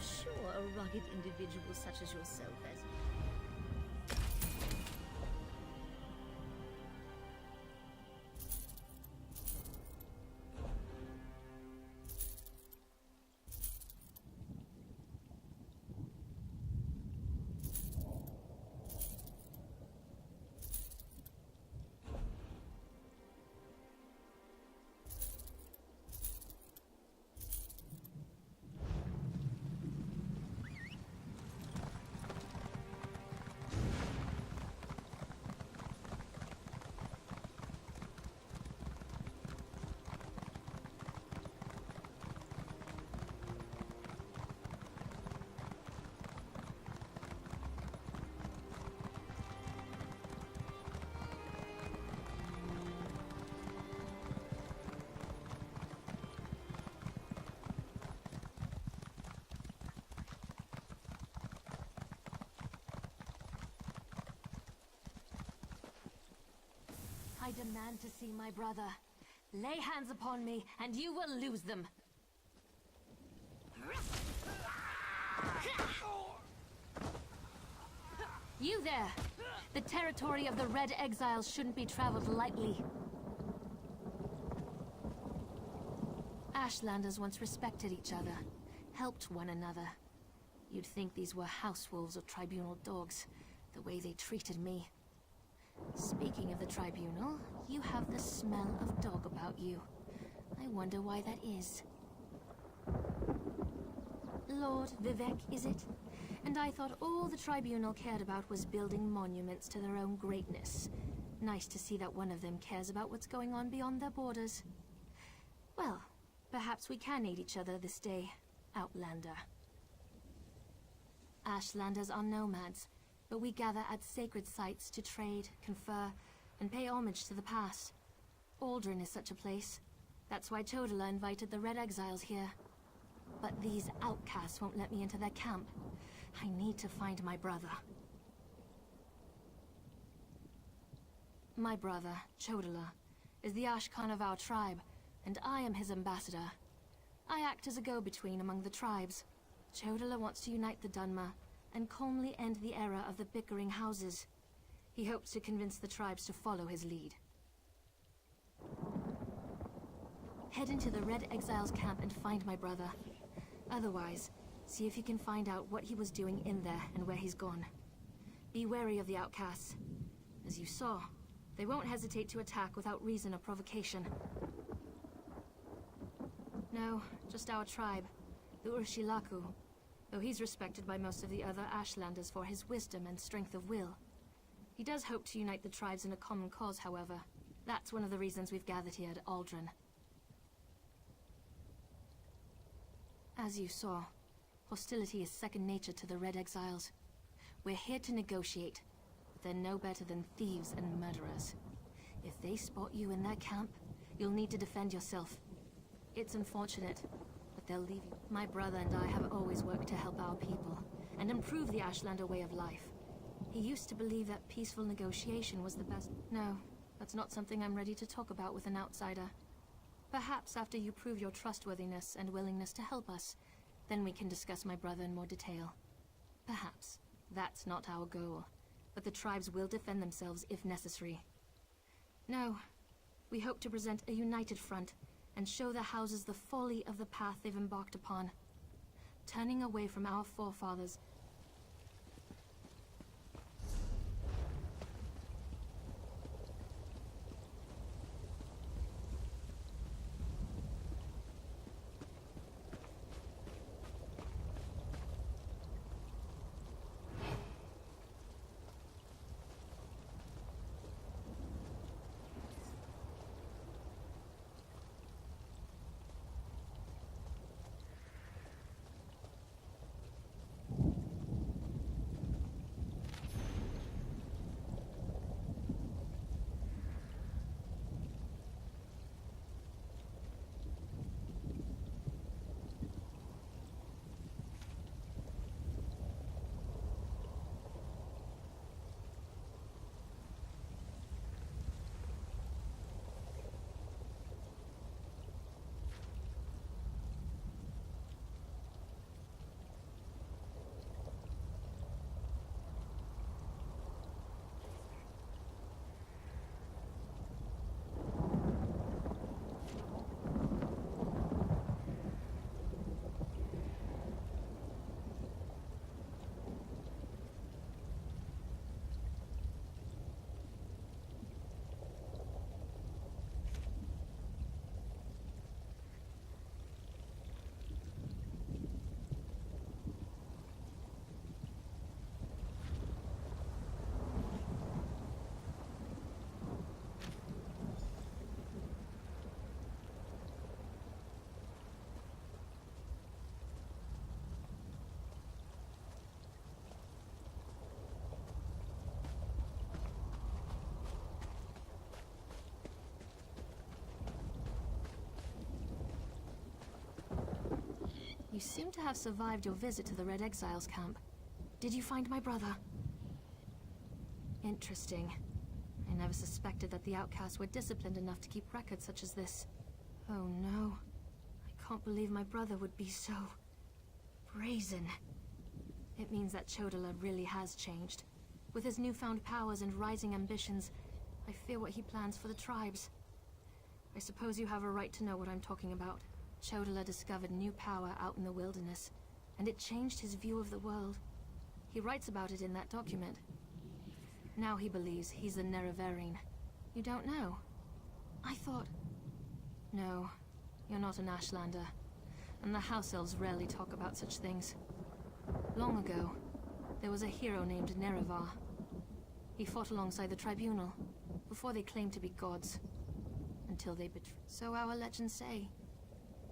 sure a rugged individual such as yourself has... I demand to see my brother. Lay hands upon me, and you will lose them. You there! The territory of the Red Exiles shouldn't be traveled lightly. Ashlanders once respected each other, helped one another. You'd think these were house wolves or tribunal dogs, the way they treated me. Speaking of the tribunal, you have the smell of dog about you. I wonder why that is. Lord Vivek, is it? And I thought all the tribunal cared about was building monuments to their own greatness. Nice to see that one of them cares about what's going on beyond their borders. Well, perhaps we can aid each other this day, Outlander. Ashlanders are nomads, but we gather at sacred sites to trade, confer, and pay homage to the past. Aldrin is such a place. That's why Chodala invited the Red Exiles here. But these outcasts won't let me into their camp. I need to find my brother. My brother, Chodala, is the Ashkan of our tribe, and I am his ambassador. I act as a go-between among the tribes. Chodala wants to unite the Dunmer and calmly end the era of the bickering houses. He hopes to convince the tribes to follow his lead. Head into the Red Exiles camp and find my brother. Otherwise, see if you can find out what he was doing in there and where he's gone. Be wary of the outcasts. As you saw, they won't hesitate to attack without reason or provocation. No, just our tribe, the Urshilaku. Though he's respected by most of the other Ashlanders for his wisdom and strength of will. He does hope to unite the tribes in a common cause, however. That's one of the reasons we've gathered here at Aldrin. As you saw, hostility is second nature to the Red Exiles. We're here to negotiate, but they're no better than thieves and murderers. If they spot you in their camp, you'll need to defend yourself. It's unfortunate, but they'll leave you. My brother and I have always worked to help our people, and improve the Ashlander way of life. He used to believe that peaceful negotiation was the best. No, that's not something I'm ready to talk about with an outsider. Perhaps after you prove your trustworthiness and willingness to help us, then we can discuss my brother in more detail. Perhaps. That's not our goal, but the tribes will defend themselves if necessary. No, we hope to present a united front and show the houses the folly of the path they've embarked upon. Turning away from our forefathers. seem to have survived your visit to the Red Exiles camp. Did you find my brother? Interesting. I never suspected that the outcasts were disciplined enough to keep records such as this. Oh no. I can't believe my brother would be so... brazen. It means that Chodala really has changed. With his newfound powers and rising ambitions, I fear what he plans for the tribes. I suppose you have a right to know what I'm talking about. Chodala discovered new power out in the wilderness, and it changed his view of the world. He writes about it in that document. Now he believes he's the Nerevarine. You don't know? I thought... No, you're not an Ashlander, and the House Elves rarely talk about such things. Long ago, there was a hero named Nerevar. He fought alongside the Tribunal, before they claimed to be gods. Until they betrayed. So our legends say.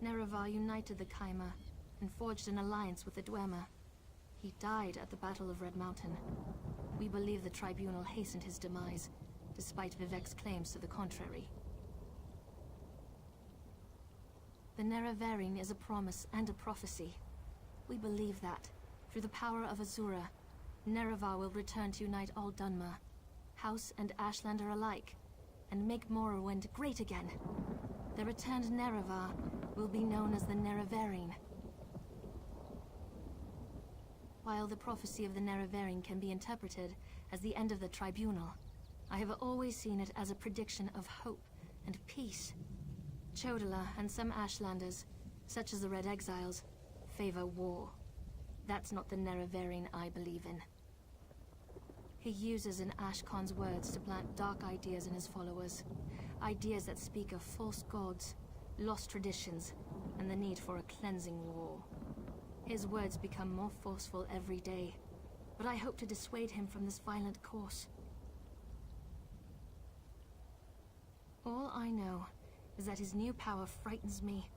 Nerevar united the Kaima, and forged an alliance with the Dwemer. He died at the Battle of Red Mountain. We believe the Tribunal hastened his demise, despite Vivek's claims to the contrary. The Nerevarine is a promise and a prophecy. We believe that, through the power of Azura, Nerevar will return to unite all Dunmer, House and Ashlander alike, and make Morrowind great again. The returned Nerevar will be known as the Nerevarine. While the prophecy of the Nerevarine can be interpreted as the end of the Tribunal, I have always seen it as a prediction of hope and peace. Chodala and some Ashlanders, such as the Red Exiles, favor war. That's not the Nerevarine I believe in. He uses an Ashkan's words to plant dark ideas in his followers. Ideas that speak of false gods, lost traditions, and the need for a cleansing war. His words become more forceful every day, but I hope to dissuade him from this violent course. All I know is that his new power frightens me.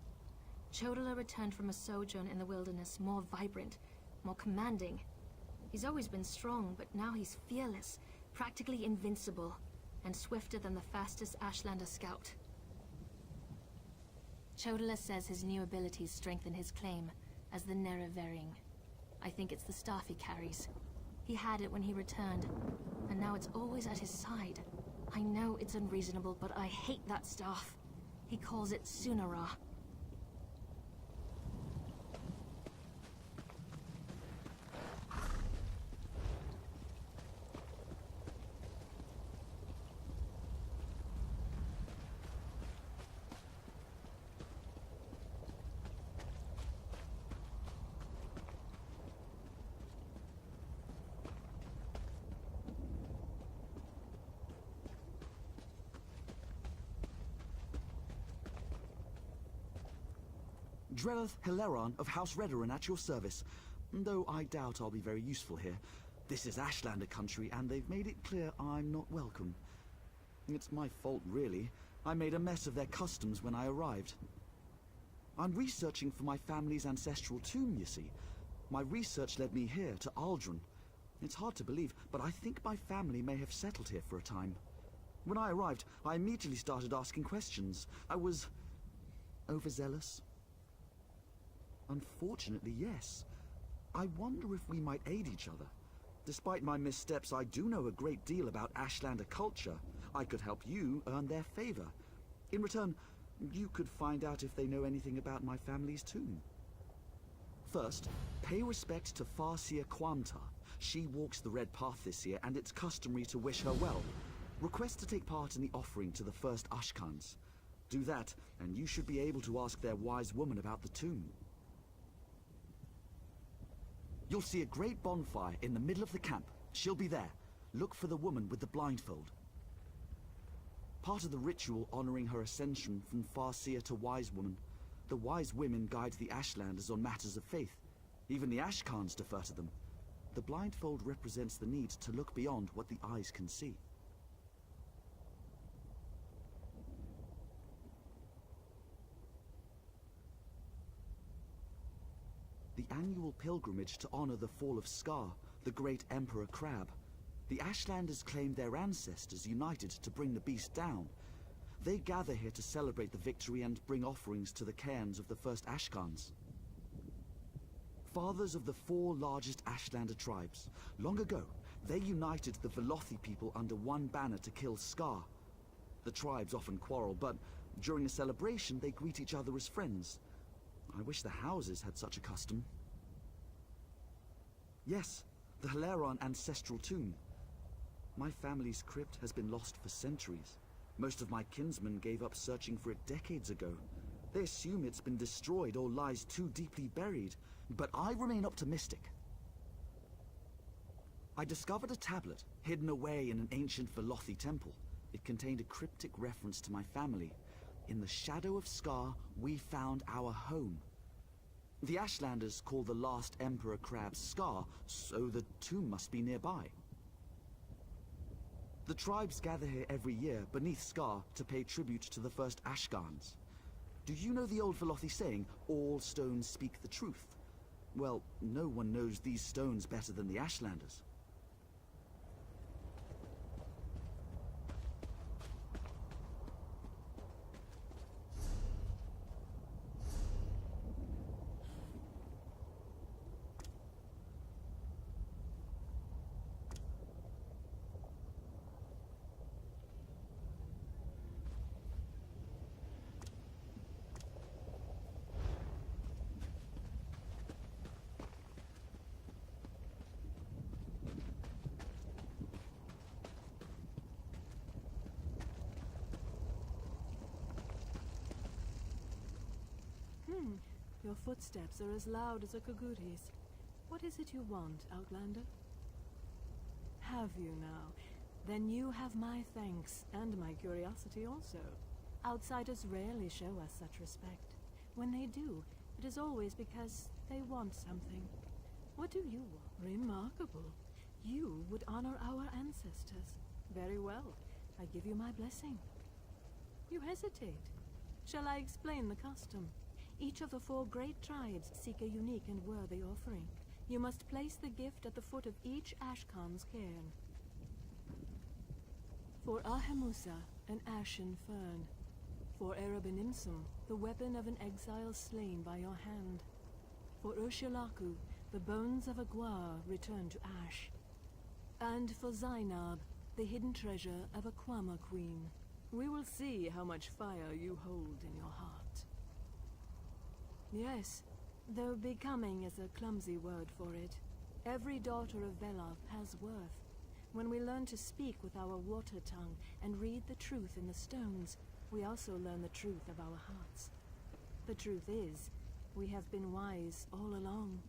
Chodala returned from a sojourn in the wilderness more vibrant, more commanding. He's always been strong, but now he's fearless, practically invincible, and swifter than the fastest Ashlander scout. Chodala says his new abilities strengthen his claim as the Nerevarine. I think it's the staff he carries. He had it when he returned, and now it's always at his side. I know it's unreasonable, but I hate that staff. He calls it Sunara. Drellith Hilaron of House Redoran at your service. Though I doubt I'll be very useful here. This is Ashlander country, and they've made it clear I'm not welcome. It's my fault, really. I made a mess of their customs when I arrived. I'm researching for my family's ancestral tomb, you see. My research led me here, to Al-Drun. It's hard to believe, but I think my family may have settled here for a time. When I arrived, I immediately started asking questions. I was... overzealous? Unfortunately, yes. I wonder if we might aid each other. Despite my missteps, I do know a great deal about Ashlander culture. I could help you earn their favor. In return, you could find out if they know anything about my family's tomb. First, pay respect to Farseer Quamta. She walks the Red Path this year, and it's customary to wish her well. Request to take part in the offering to the first Ashkans. Do that, and you should be able to ask their wise woman about the tomb. You'll see a great bonfire in the middle of the camp. She'll be there. Look for the woman with the blindfold. Part of the ritual honoring her ascension from Farseer to Wise Woman. The Wise Women guide the Ashlanders on matters of faith. Even the Ashkans defer to them. The blindfold represents the need to look beyond what the eyes can see. The annual pilgrimage to honor the fall of Scar, the great Emperor Crab. The Ashlanders claim their ancestors united to bring the beast down. They gather here to celebrate the victory and bring offerings to the cairns of the first Ashkans. fathers of the 4 largest Ashlander tribes. Long ago, they united the Velothi people under one banner to kill Scar. The tribes often quarrel, but during a celebration they greet each other as friends. I wish the houses had such a custom. Yes, the Hilaron ancestral tomb. My family's crypt has been lost for centuries. Most of my kinsmen gave up searching for it decades ago. They assume it's been destroyed or lies too deeply buried, but I remain optimistic. I discovered a tablet hidden away in an ancient Velothi temple. It contained a cryptic reference to my family. In the shadow of Scar, we found our home. The Ashlanders call the last Emperor Crab Scar, so the tomb must be nearby. The tribes gather here every year beneath Scar to pay tribute to the first Ashgans. Do you know the old Velothi saying, all stones speak the truth? Well, no one knows these stones better than the Ashlanders. Your footsteps are as loud as a Kaguri's. What is it you want, Outlander? Have you now? Then you have my thanks, and my curiosity also. Outsiders rarely show us such respect. When they do, it is always because they want something. What do you want? Remarkable. You would honor our ancestors. Very well. I give you my blessing. You hesitate. Shall I explain the custom? Each of the 4 great tribes seek a unique and worthy offering. You must place the gift at the foot of each Ashkan's cairn. For Ahemusa, an ashen fern. For Erebinimsum, the weapon of an exile slain by your hand. For Urshilaku, the bones of a Gwar returned to ash. And for Zainab, the hidden treasure of a Kwama queen. We will see how much fire you hold in your heart. Yes, though becoming is a clumsy word for it. Every daughter of Velov has worth. When we learn to speak with our water tongue and read the truth in the stones, we also learn the truth of our hearts. The truth is, we have been wise all along.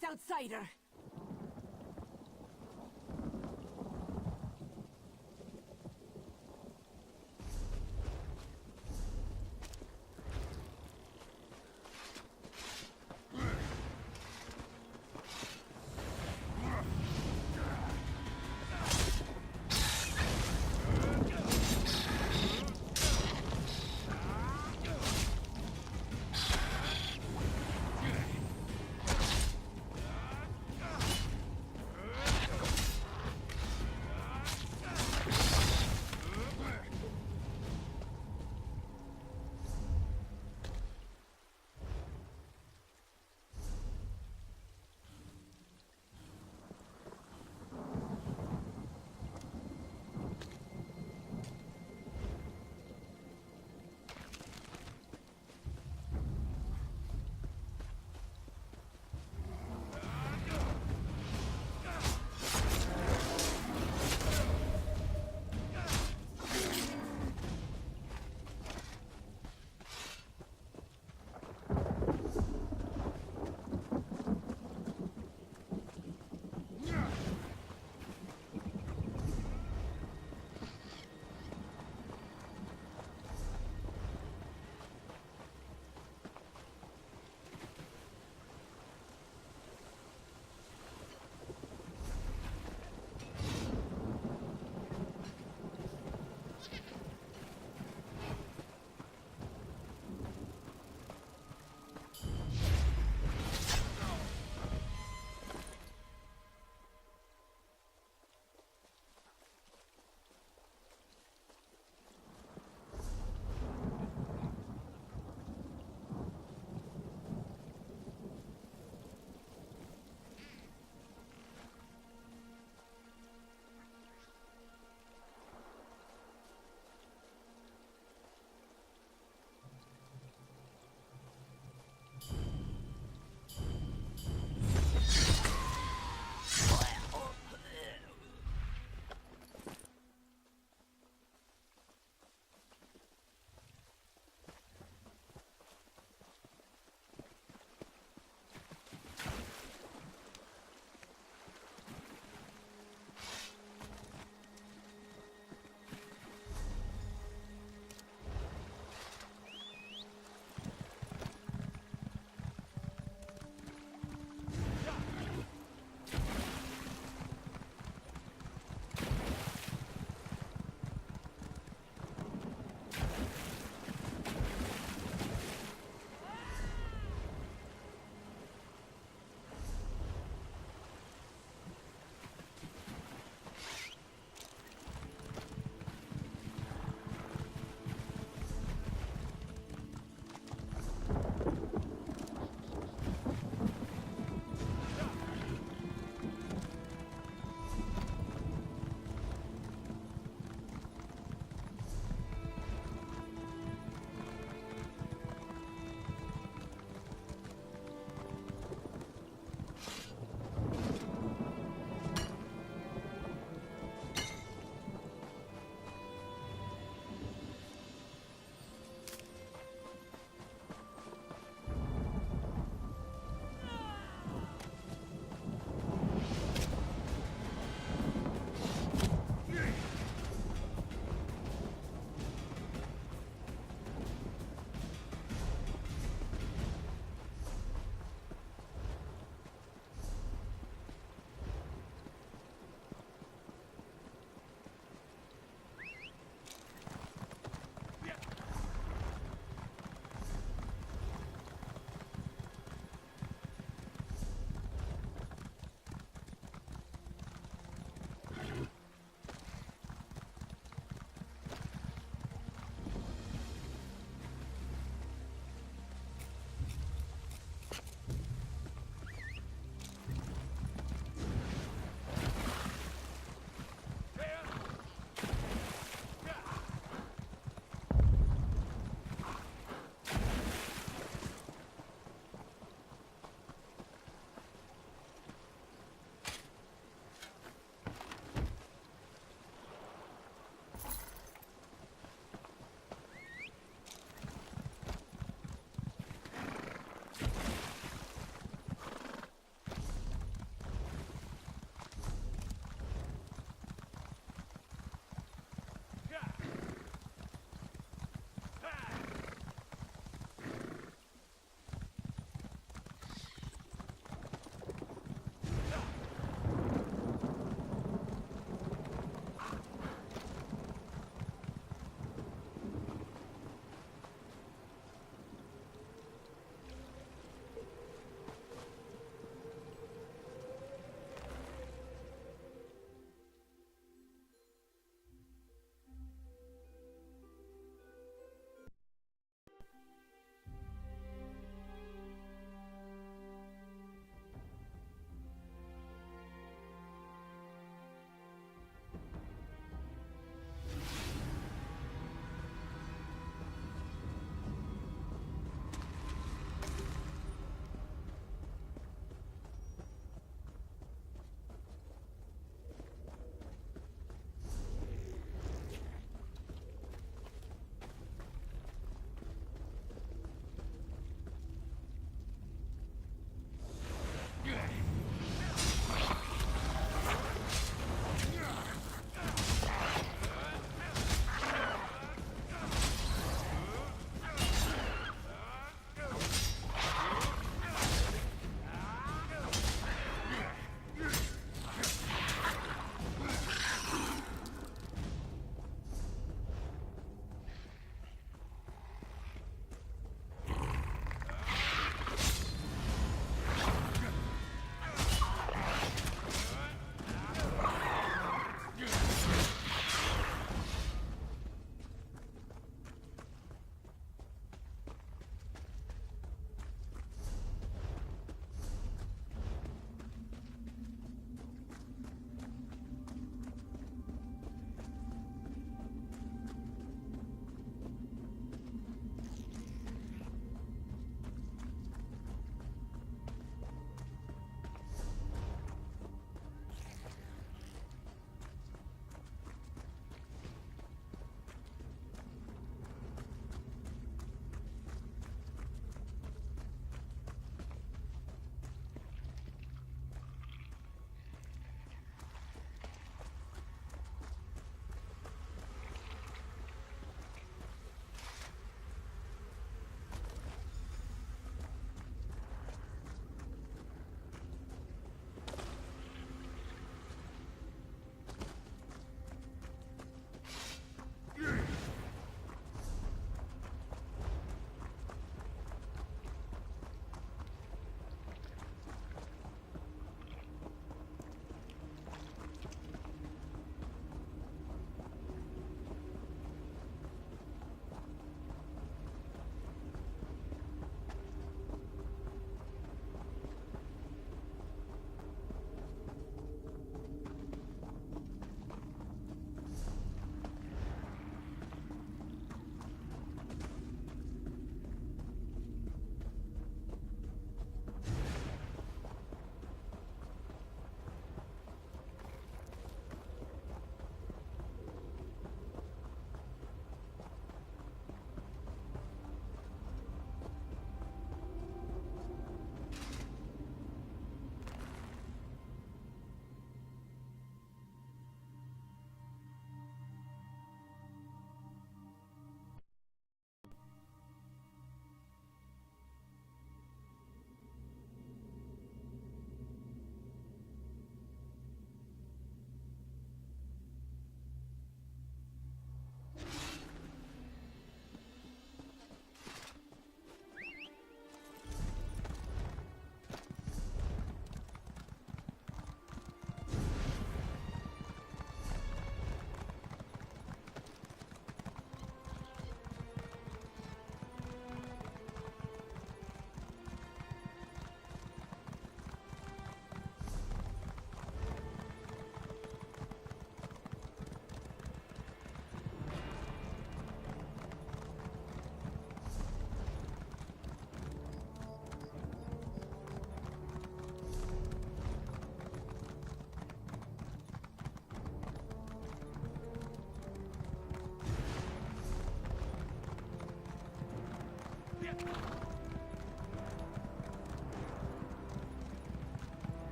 this outsider!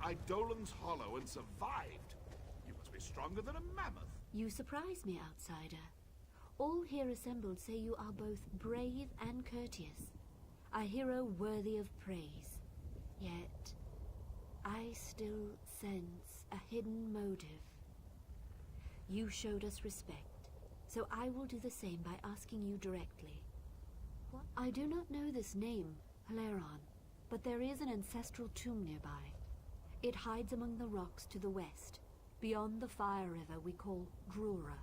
at Eidolon's Hollow and survived. You must be stronger than a mammoth. You surprise me, outsider. All here assembled say you are both brave and courteous. A hero worthy of praise. Yet, I still sense a hidden motive. You showed us respect, so I will do the same by asking you directly. What? I do not know this name, Haleron, but there is an ancestral tomb nearby. It hides among the rocks to the west, beyond the fire river we call Drura.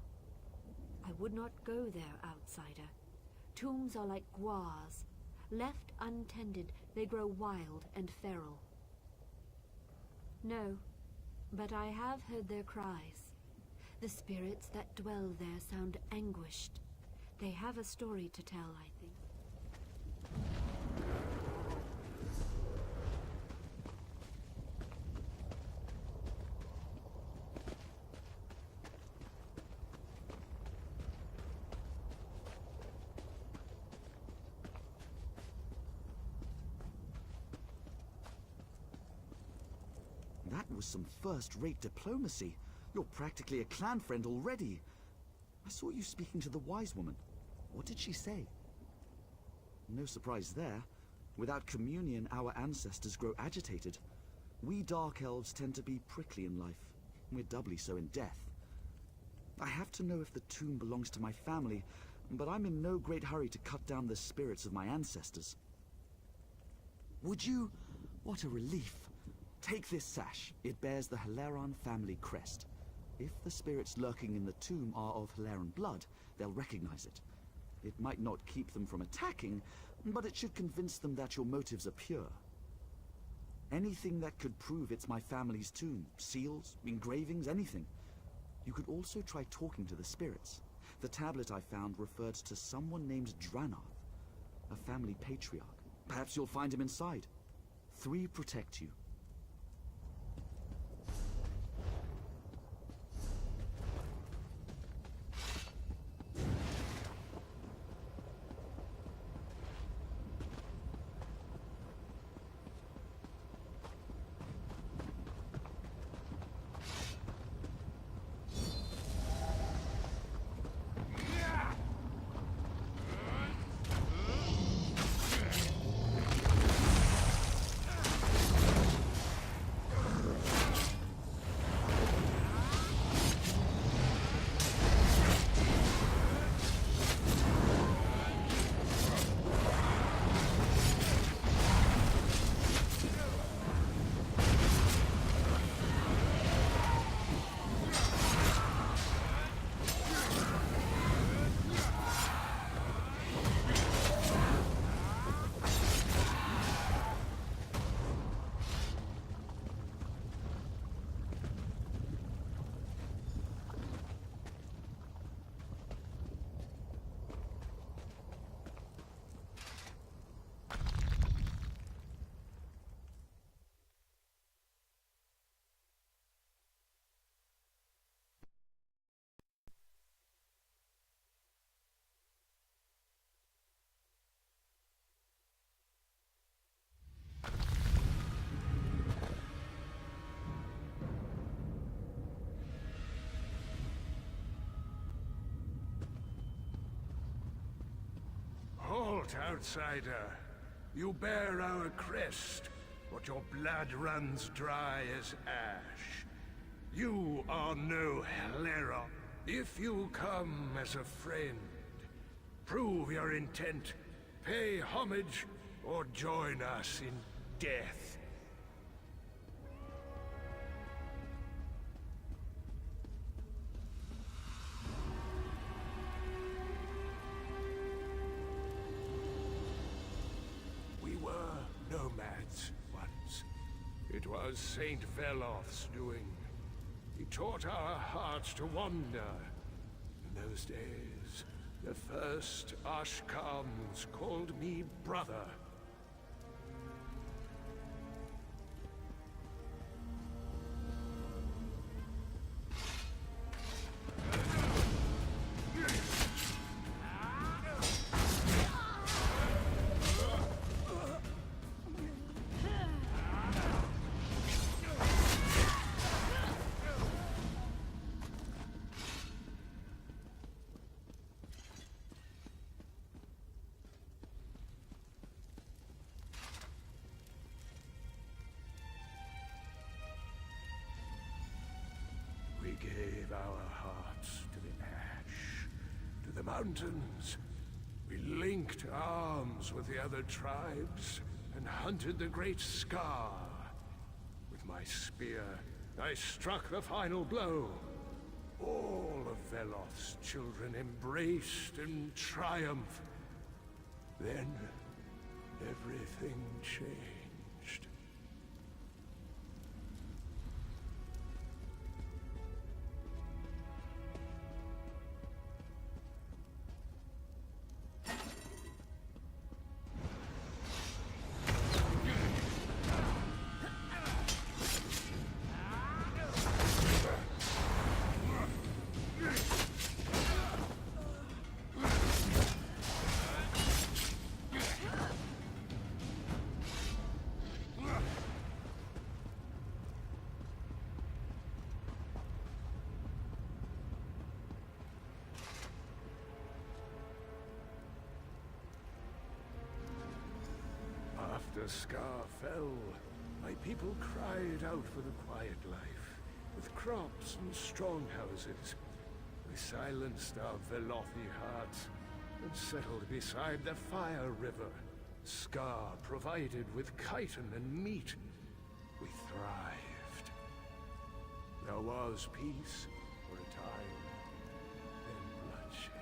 I would not go there, outsider. Tombs are like guars. Left untended, they grow wild and feral. No, but I have heard their cries. The spirits that dwell there sound anguished. They have a story to tell, I think. That was some first-rate diplomacy. You're practically a clan friend already. I saw you speaking to the wise woman. What did she say? No surprise there. Without communion, our ancestors grow agitated. We Dark Elves tend to be prickly in life. We're doubly so in death. I have to know if the tomb belongs to my family, but I'm in no great hurry to cut down the spirits of my ancestors. Would you? What a relief. Take this sash. It bears the Haleron family crest. If the spirits lurking in the tomb are of Haleron blood, they'll recognize it. It might not keep them from attacking, but it should convince them that your motives are pure. Anything that could prove it's my family's tomb. Seals, engravings, anything. You could also try talking to the spirits. The tablet I found referred to someone named Dranath, a family patriarch. Perhaps you'll find him inside. 3 protect you. Halt, outsider. You bear our crest, but your blood runs dry as ash. You are no Haleron. If you come as a friend, prove your intent, pay homage, or join us in death. We were nomads once. It was Saint Veloth's doing. He taught our hearts to wander. In those days, the first Ashkans called me brother. gave our hearts to the ash, to the mountains. We linked arms with the other tribes and hunted the great Scar. With my spear, I struck the final blow. All of Veloth's children embraced in triumph. Then, everything changed. After Scar fell, my people cried out for the quiet life, with crops and strong houses. We silenced our Velothi hearts and settled beside the Fire River. Scar provided with chitin and meat. We thrived. There was peace for a time, then bloodshed.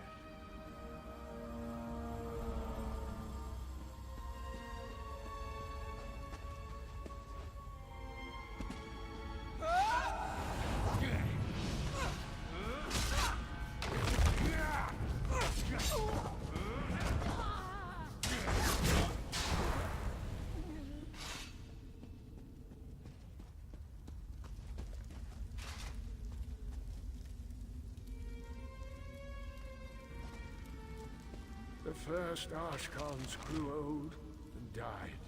The first Ashkans grew old and died.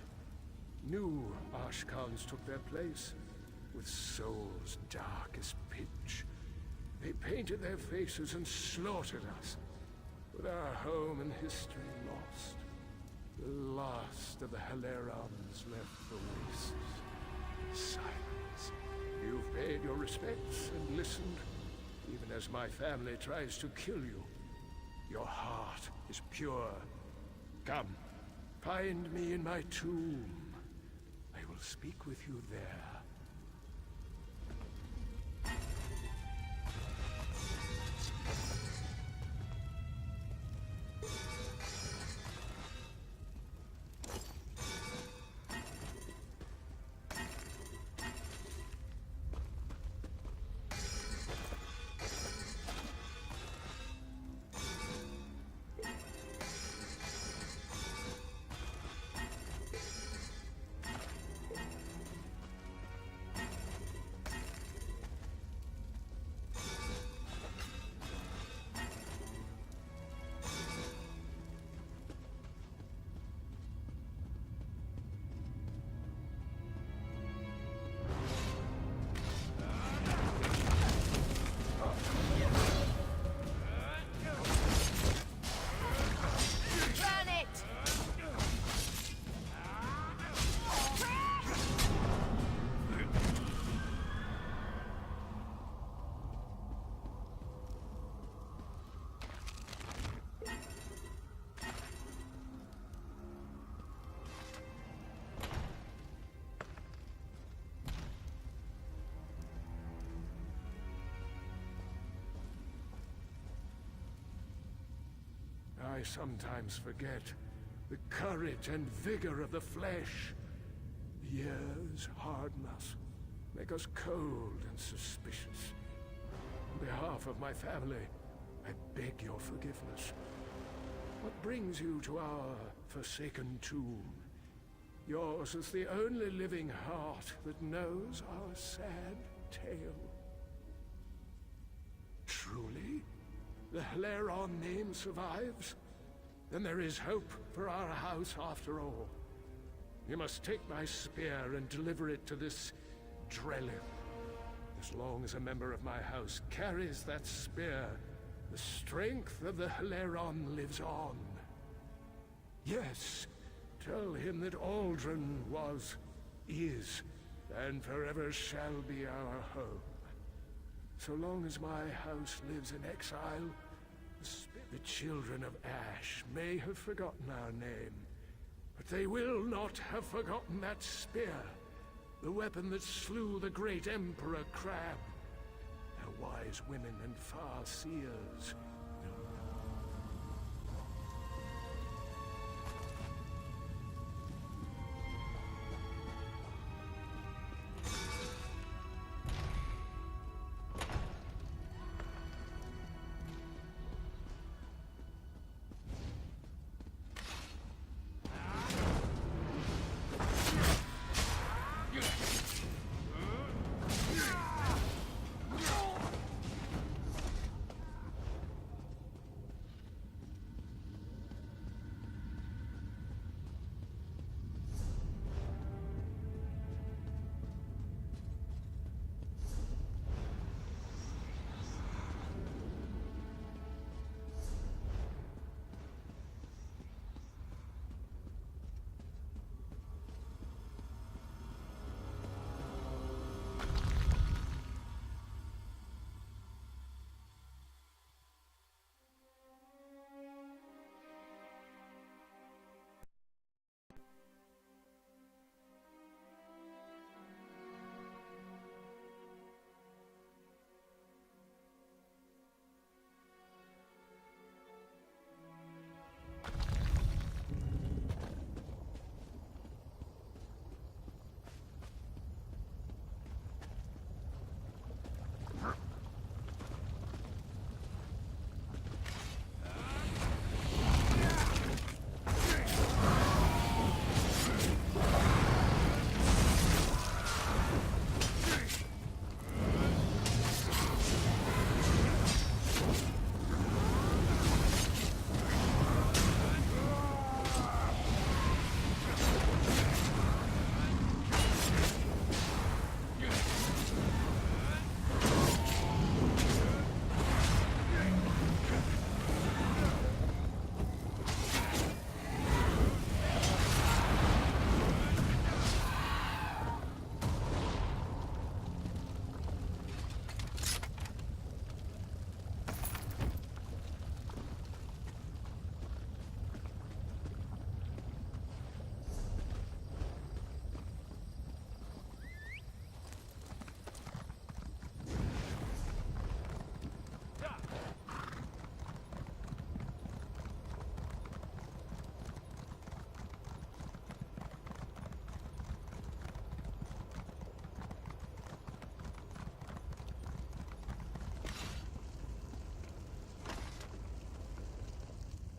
New Ashkans took their place, with souls dark as pitch. They painted their faces and slaughtered us, with our home and history lost. The last of the Hilerons left the wastes. Silence. You've paid your respects and listened, even as my family tries to kill you. Your heart is pure. Come, find me in my tomb. I will speak with you there. I sometimes forget the courage and vigor of the flesh. Years harden us, make us cold and suspicious. On behalf of my family, I beg your forgiveness. What brings you to our forsaken tomb? Yours is the only living heart that knows our sad tale. Truly? The Hileron name survives? Then there is hope for our house after all. You must take my spear and deliver it to this Drellin. As long as a member of my house carries that spear, the strength of the Hileron lives on. Yes, tell him that Al-Drun was, is, and forever shall be our home. So long as my house lives in exile, the children of Ash may have forgotten our name, but they will not have forgotten that spear, the weapon that slew the great Emperor Crab. Their wise women and far seers.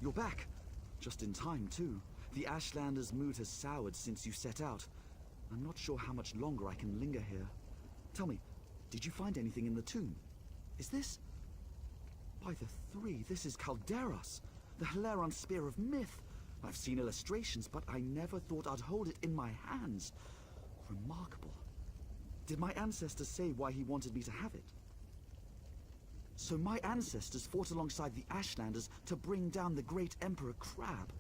You're back. Just in time, too. The Ashlanders' mood has soured since you set out. I'm not sure how much longer I can linger here. Tell me, did you find anything in the tomb? Is this... By the three, this is Calderas, the Heleron Spear of Myth. I've seen illustrations, but I never thought I'd hold it in my hands. Remarkable. Did my ancestors say why he wanted me to have it? So my ancestors fought alongside the Ashlanders to bring down the great Emperor Crab.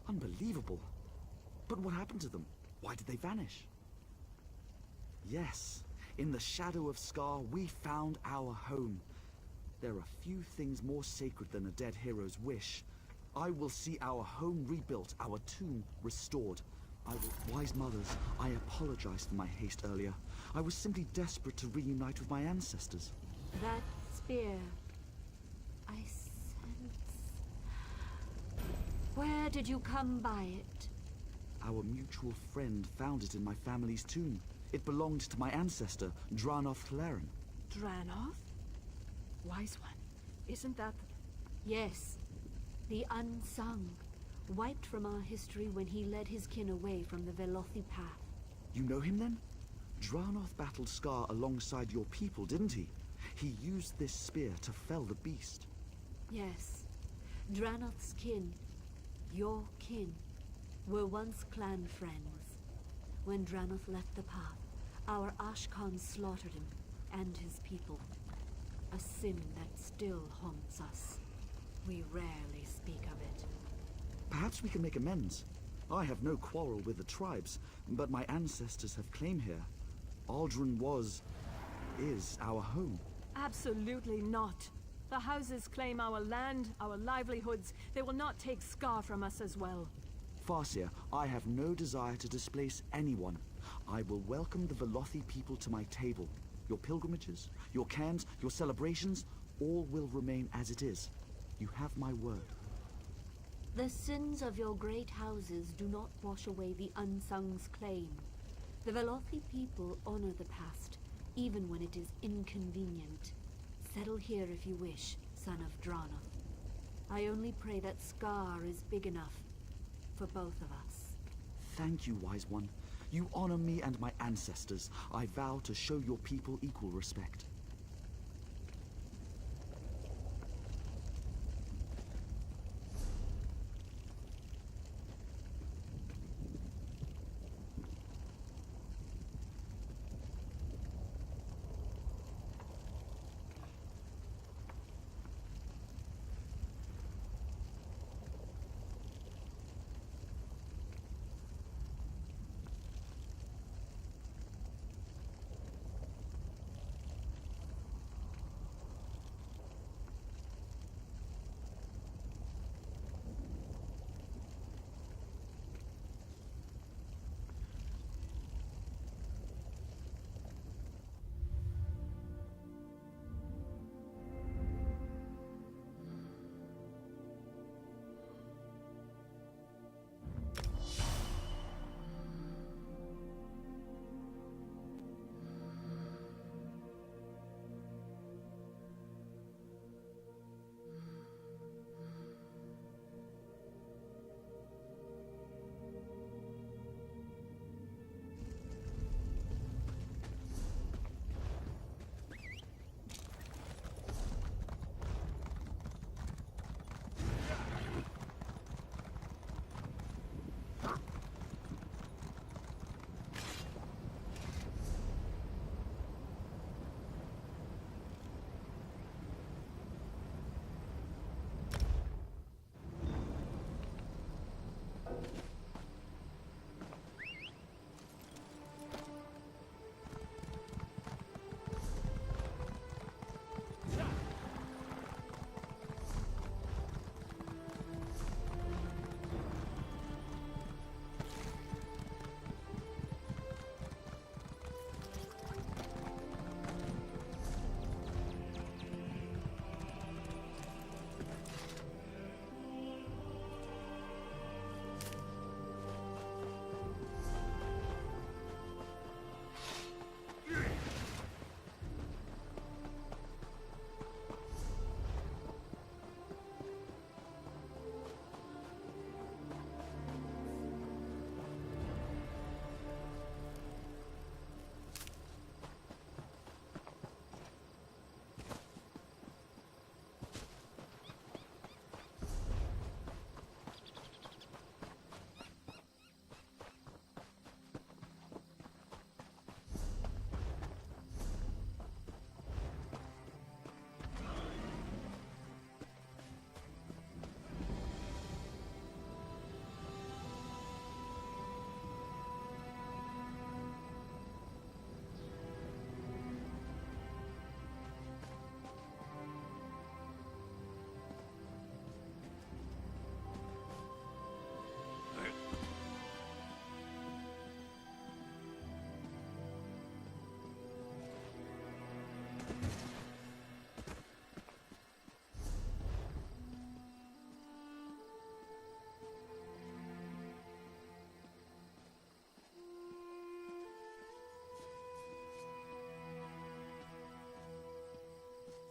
Unbelievable. But what happened to them? Why did they vanish? Yes, in the shadow of Scar, we found our home. There are few things more sacred than a dead hero's wish. I will see our home rebuilt, our tomb restored. Wise mothers, I apologize for my haste earlier. I was simply desperate to reunite with my ancestors. That spear, I sense... Where did you come by it? Our mutual friend found it in my family's tomb. It belonged to my ancestor, Dranoth Heleron. Dranoth? Wise one. Isn't that... Yes, the unsung. Wiped from our history when he led his kin away from the Velothi path. You know him then? Dranoth battled Scar alongside your people, didn't he? He used this spear to fell the beast. Yes. Dranoth's kin, your kin, were once clan friends. When Dranoth left the path, our Ashkan slaughtered him and his people. A sin that still haunts us. We rarely speak of it. Perhaps we can make amends. I have no quarrel with the tribes, but my ancestors have claim here. Al-Drun is our home. Absolutely not. The houses claim our land, our livelihoods. They will not take Scar from us as well. Farseer, I have no desire to displace anyone. I will welcome the Velothi people to my table. Your pilgrimages, your cairns, your celebrations, all will remain as it is. You have my word. The sins of your great houses do not wash away the Unsung's claim. The Velothi people honor the past, even when it is inconvenient. Settle here if you wish, son of Dranoth. I only pray that Scar is big enough for both of us. Thank you, wise one. You honor me and my ancestors. I vow to show your people equal respect.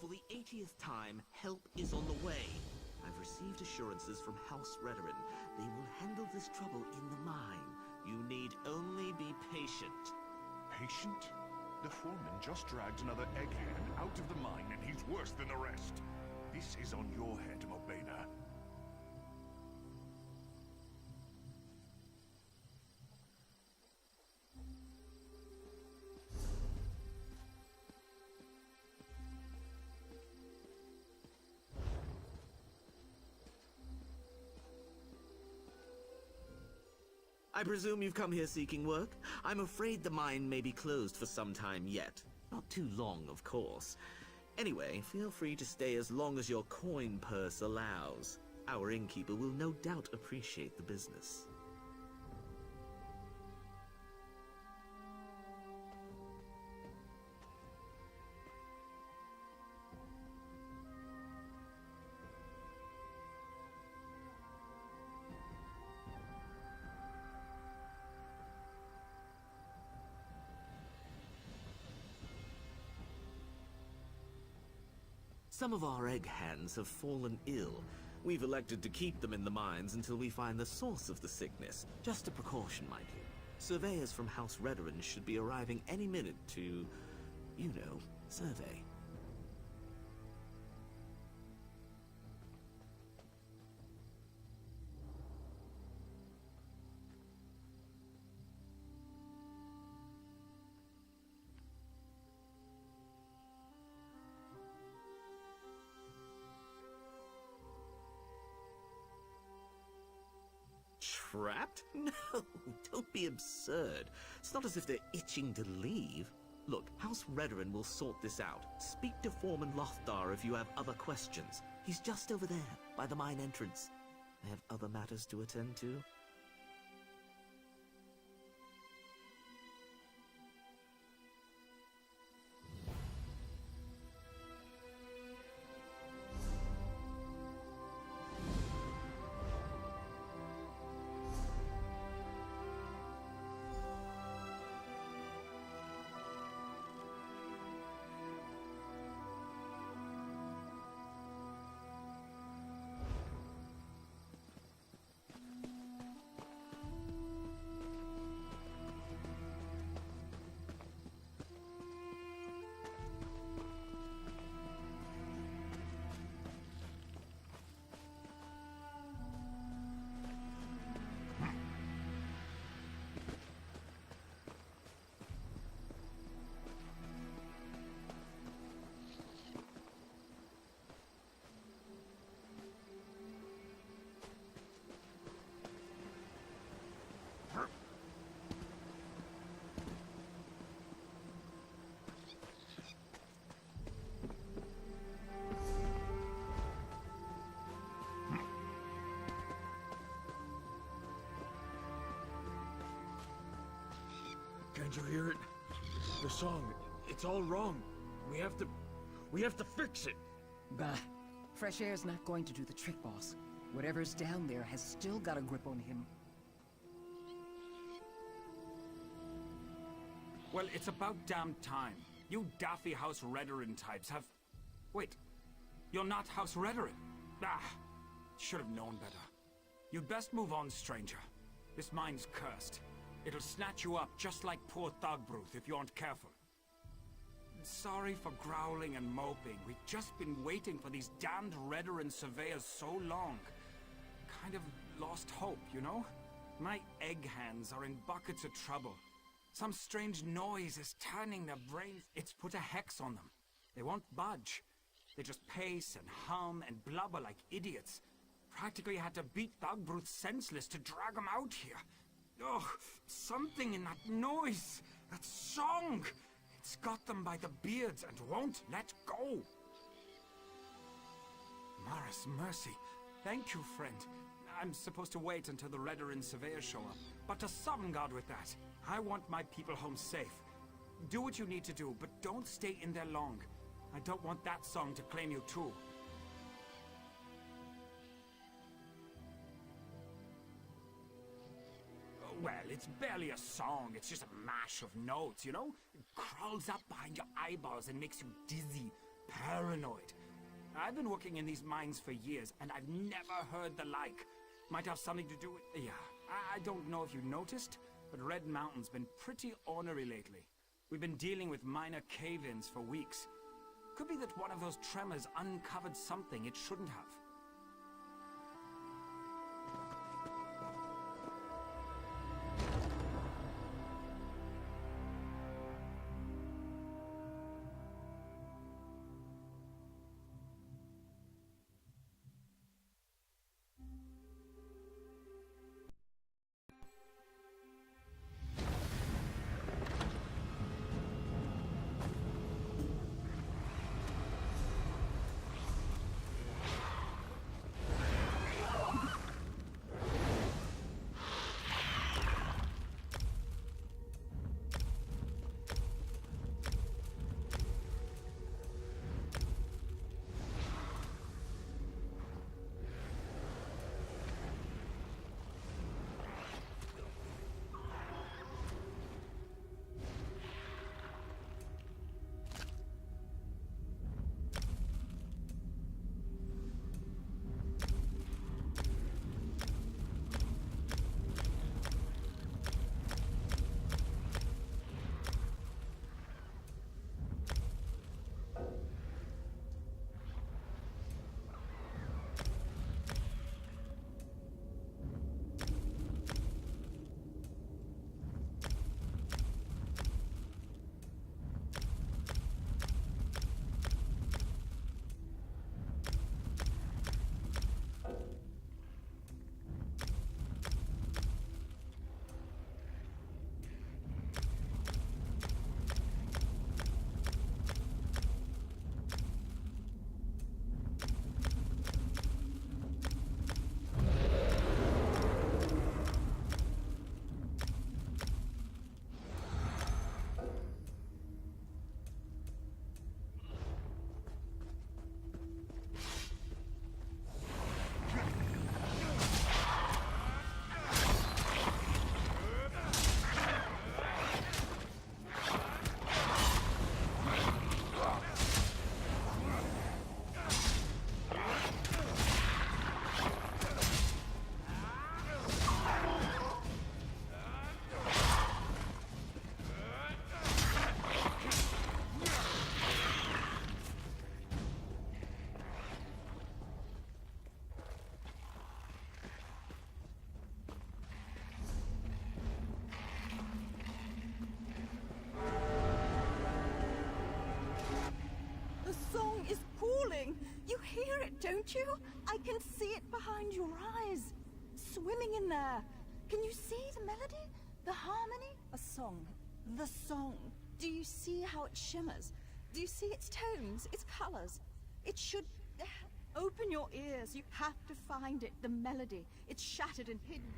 For the 80th time, help is on the way. I've received assurances from House Redoran. They will handle this trouble in the mine. You need only be patient. Patient? The foreman just dragged another egghead out of the mine and he's worse than the rest. This is on your head, Mobena. I presume you've come here seeking work? I'm afraid the mine may be closed for some time yet. Not too long, of course. Anyway, feel free to stay as long as your coin purse allows. Our innkeeper will no doubt appreciate the business. Some of our egg hands have fallen ill. We've elected to keep them in the mines until we find the source of the sickness. Just a precaution, mind you. Surveyors from House Redoran should be arriving any minute to, you know, survey. Trapped? No, don't be absurd. It's not as if they're itching to leave. Look, House Redoran will sort this out. Speak to Foreman Lothdar if you have other questions. He's just over there, by the mine entrance. I have other matters to attend to. Can't you hear it? The song, it's all wrong. We have to fix it. Bah. Fresh air's not going to do the trick, boss. Whatever's down there has still got a grip on him. Well, it's about damn time. You daffy House Redoran types have... Wait, you're not House Redoran? Ah, should have known better. You'd best move on, stranger. This mine's cursed. It'll snatch you up just like poor Thogbruth if you aren't careful. Sorry for growling and moping. We've just been waiting for these damned Redoran surveyors so long. Kind of lost hope, you know? My egg hands are in buckets of trouble. Some strange noise is turning their brains. It's put a hex on them. They won't budge. They just pace and hum and blubber like idiots. Practically had to beat Thogbruth senseless to drag them out here. Oh, something in that noise, that song. It's got them by the beards and won't let go. Maris mercy. Thank you, friend. I'm supposed to wait until the Redoran surveyors show up. But to Sovngarde with that. I want my people home safe. Do what you need to do, but don't stay in there long. I don't want that song to claim you too. Well, it's barely a song. It's just a mash of notes, you know? It crawls up behind your eyeballs and makes you dizzy, paranoid. I've been working in these mines for years, and I've never heard the like. Might have something to do with... Yeah, I don't know if you noticed, but Red Mountain's been pretty ornery lately. We've been dealing with minor cave-ins for weeks. Could be that one of those tremors uncovered something it shouldn't have. don't you? I can see it behind your eyes. Swimming in there. Can you see the melody? The harmony? A song. The song. Do you see how it shimmers? Do you see its tones, its colors? It should... Open your ears. You have to find it. The melody. It's shattered and hidden.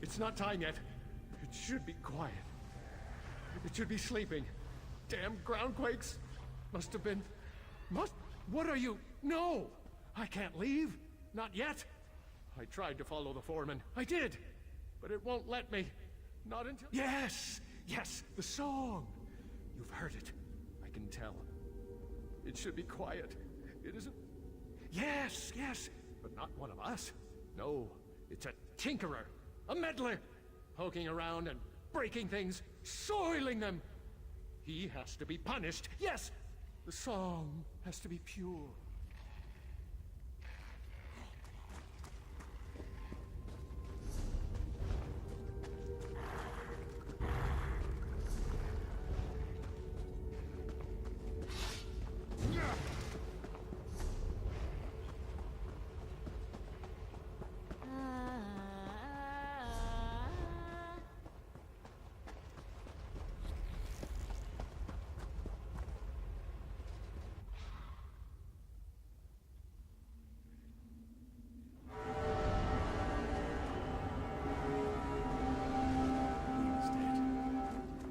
It's not time yet. It should be quiet. It should be sleeping. Damn groundquakes. Must have been... What are you... No! I can't leave. Not yet. I tried to follow the foreman. I did. But it won't let me. Not until... Yes! Yes! The song! You've heard it. I can tell. It should be quiet. It isn't... Yes! Yes! But not one of us. No. It's a tinkerer. A meddler. Poking around and breaking things. Soiling them. He has to be punished. Yes! The song has to be pure.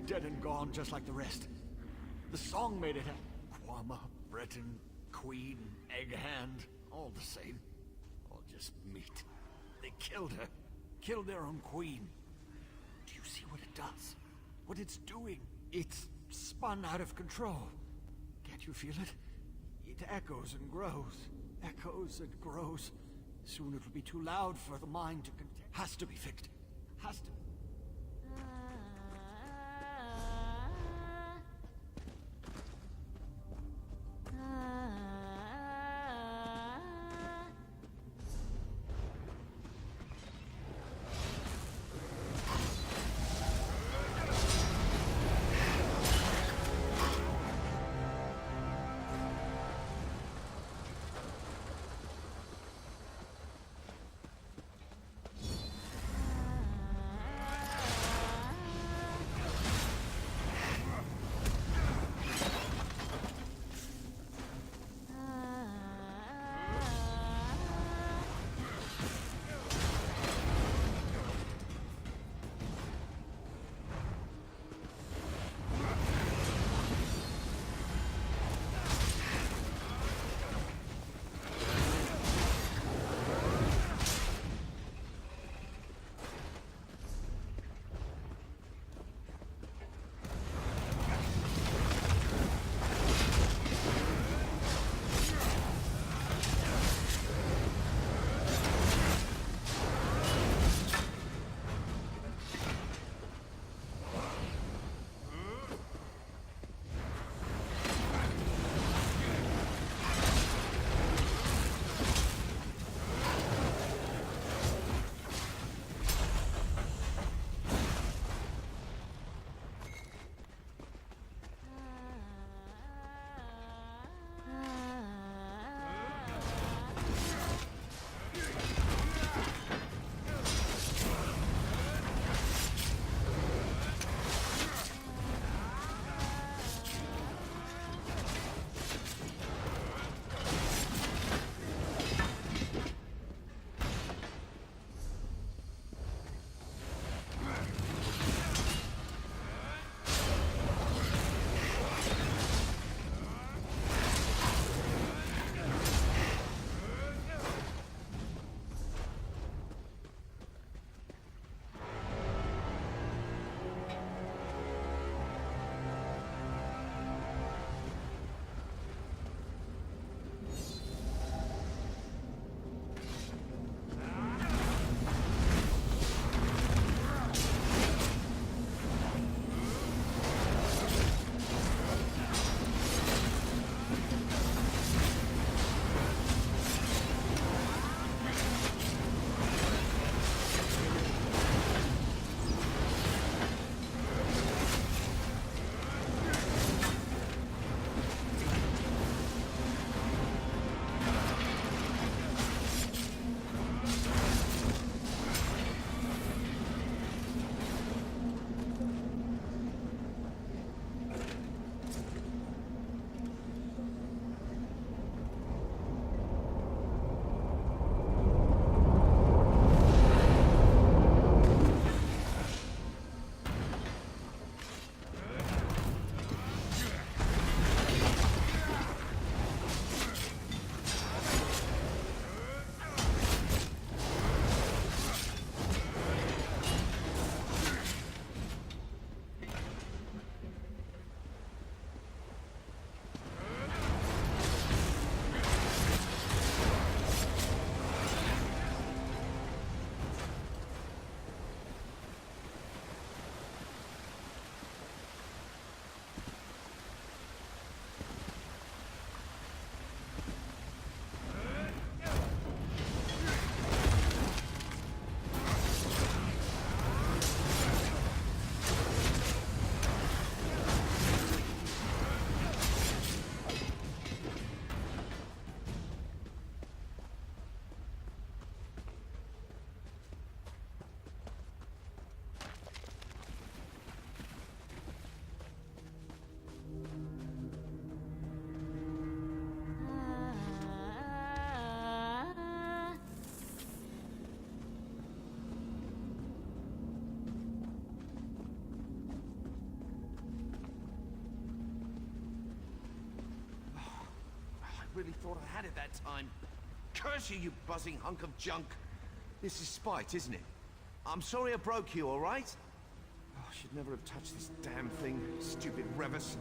Dead and gone just like the rest. The song made it happen. Quama, Breton, Queen, Egg Hand, all the same. All just meat. They killed her. Killed their own queen. Do you see what it does? What it's doing? It's spun out of control. Can't you feel it? It echoes and grows. Echoes and grows. Soon it'll be too loud for the mind to contain. Has to be fixed. Has to. thought I had it that time. Curse you, you buzzing hunk of junk. This is spite, isn't it? I'm sorry I broke you, all right? Oh, I should never have touched this damn thing. Stupid Revis.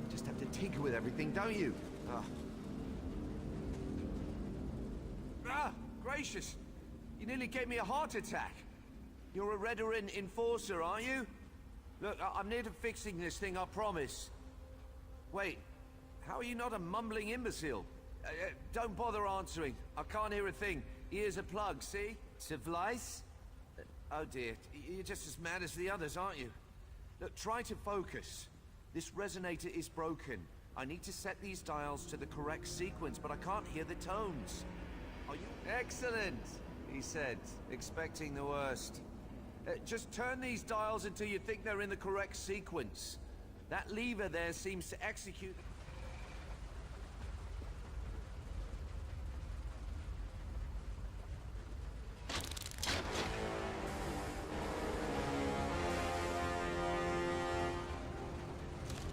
Just have to tinker with everything, don't you? Gracious. You nearly gave me a heart attack. You're a Redoran enforcer, aren't you? Look, I'm near to fixing this thing, I promise. Wait, how are you not a mumbling imbecile? Don't bother answering. I can't hear a thing. Ears are plugged, see? Civilized? Oh dear, you're just as mad as the others, aren't you? Look, try to focus. This resonator is broken. I need to set these dials to the correct sequence, but I can't hear the tones. Are you... Excellent, he said, expecting the worst. Just turn these dials until you think they're in the correct sequence. That lever there seems to execute...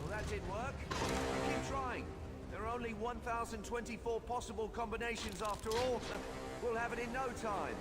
Well, that didn't work. Keep trying. There are only 1,024 possible combinations after all. We'll have it in no time.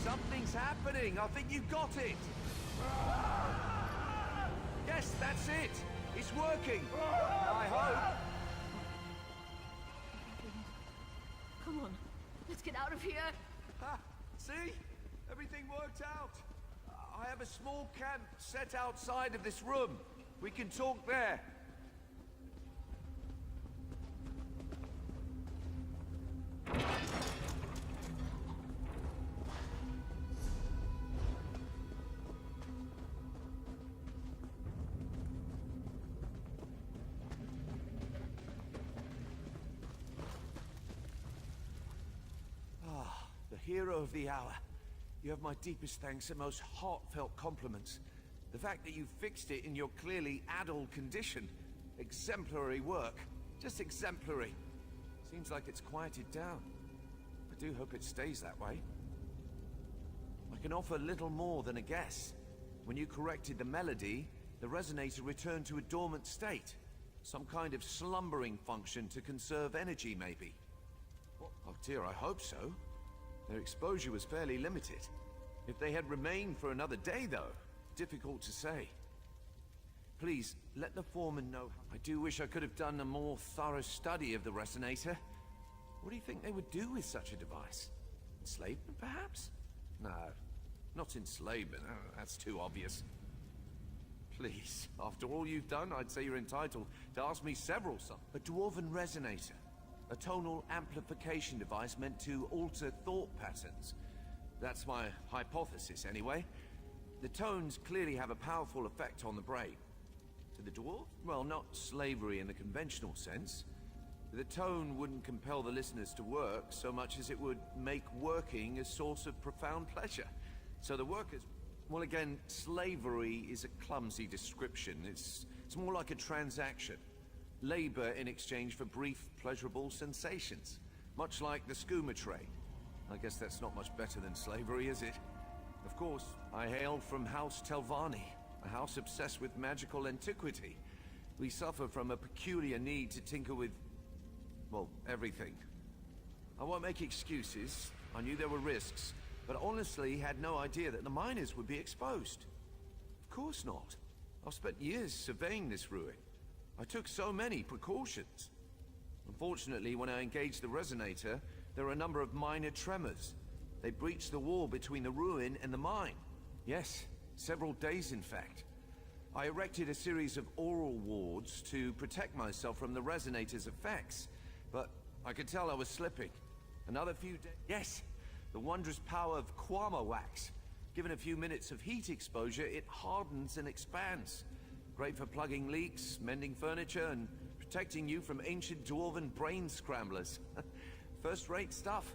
Something's happening. I think you got it. Yes, that's it. It's working. I hope. Come on, let's get out of here. Ha! See? Everything worked out. I have a small camp set outside of this room. We can talk there. Hero of the hour. You have my deepest thanks and most heartfelt compliments. The fact that you fixed it in your clearly addled condition. Exemplary work. Just exemplary. Seems like it's quieted down. I do hope it stays that way. I can offer little more than a guess. When you corrected the melody, the resonator returned to a dormant state. Some kind of slumbering function to conserve energy, maybe. Oh dear, I hope so. Their exposure was fairly limited. If they had remained for another day, though, difficult to say. Please, let the foreman know. I do wish I could have done a more thorough study of the resonator. What do you think they would do with such a device? Enslavement, perhaps? No, not enslavement. Oh, that's too obvious. Please, after all you've done, I'd say you're entitled to ask me several something. A dwarven resonator. A tonal amplification device meant to alter thought patterns. That's my hypothesis, anyway. The tones clearly have a powerful effect on the brain. To the dwarf? Well, not slavery in the conventional sense. The tone wouldn't compel the listeners to work so much as it would make working a source of profound pleasure. So the workers... Well, again, slavery is a clumsy description. It's more like a transaction. Labor in exchange for brief, pleasurable sensations. Much like the skooma trade. I guess that's not much better than slavery, is it? Of course, I hail from House Telvanni, a house obsessed with magical antiquity. We suffer from a peculiar need to tinker with... well, everything. I won't make excuses. I knew there were risks, but honestly had no idea that the miners would be exposed. Of course not. I've spent years surveying this ruin. I took so many precautions. Unfortunately, when I engaged the resonator, there were a number of minor tremors. They breached the wall between the ruin and the mine. Yes, several days in fact. I erected a series of oral wards to protect myself from the resonator's effects, but I could tell I was slipping. Another few days... Yes, the wondrous power of Kwama wax. Given a few minutes of heat exposure, it hardens and expands. Great for plugging leaks, mending furniture, and protecting you from ancient dwarven brain scramblers. First-rate stuff.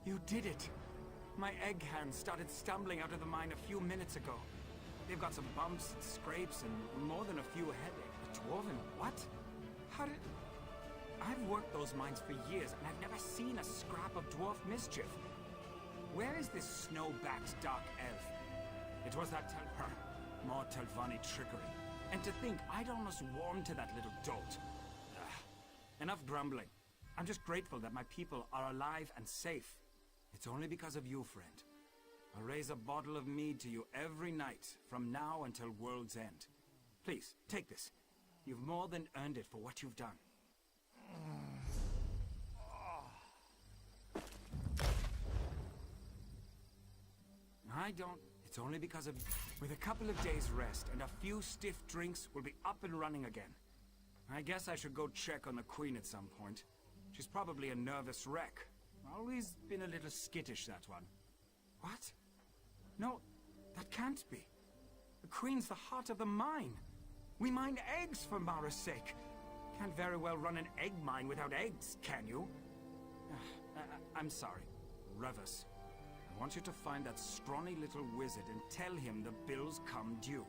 You did it! My egg hands started stumbling out of the mine a few minutes ago. They've got some bumps and scrapes and more than a few headaches. A dwarven what? How did... I've worked those mines for years and I've never seen a scrap of dwarf mischief. Where is this snow-backed dark elf? It was that more Telvanni trickery. And to think I'd almost warmed to that little dolt. Ugh. Enough grumbling. I'm just grateful that my people are alive and safe. It's only because of you, friend. I'll raise a bottle of mead to you every night, from now until world's end. Please, take this. You've more than earned it for what you've done. I don't... It's only because of... With a couple of days' rest and a few stiff drinks, we'll be up and running again. I guess I should go check on the Queen at some point. She's probably a nervous wreck. Always been a little skittish, that one. What? No, that can't be. The Queen's the heart of the mine. We mine eggs for Mara's sake. Can't very well run an egg mine without eggs, can you? I'm sorry. Revis. I want you to find that scrawny little wizard and tell him the bills come due.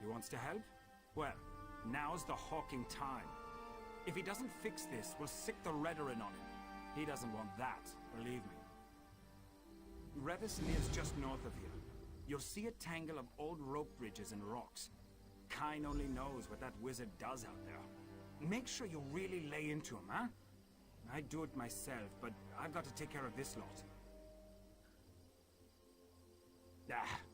He wants to help? Well, now's the hawking time. If he doesn't fix this, we'll sick the Redoran on him. He doesn't want that, believe me. Revis lives just north of here. You'll see a tangle of old rope bridges and rocks. Kine only knows what that wizard does out there. Make sure you really lay into him, huh? I'd do it myself, but I've got to take care of this lot.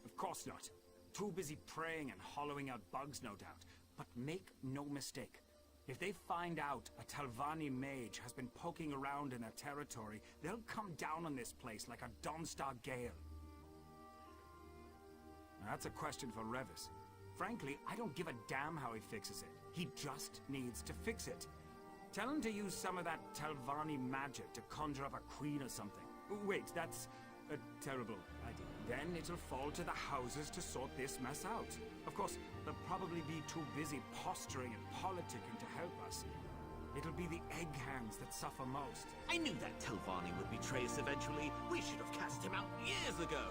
Of course not. Too busy praying and hollowing out bugs, no doubt. But make no mistake. If they find out a Telvanni mage has been poking around in their territory, they'll come down on this place like a Dawnstar gale. Now, that's a question for Revis. Frankly, I don't give a damn how he fixes it. He just needs to fix it. Tell him to use some of that Telvanni magic to conjure up a queen or something. Wait, that's a terrible idea. Then it'll fall to the houses to sort this mess out. Of course, they'll probably be too busy posturing and politicking to help us. It'll be the egg hands that suffer most. I knew that Telvanni would betray us eventually. We should have cast him out years ago.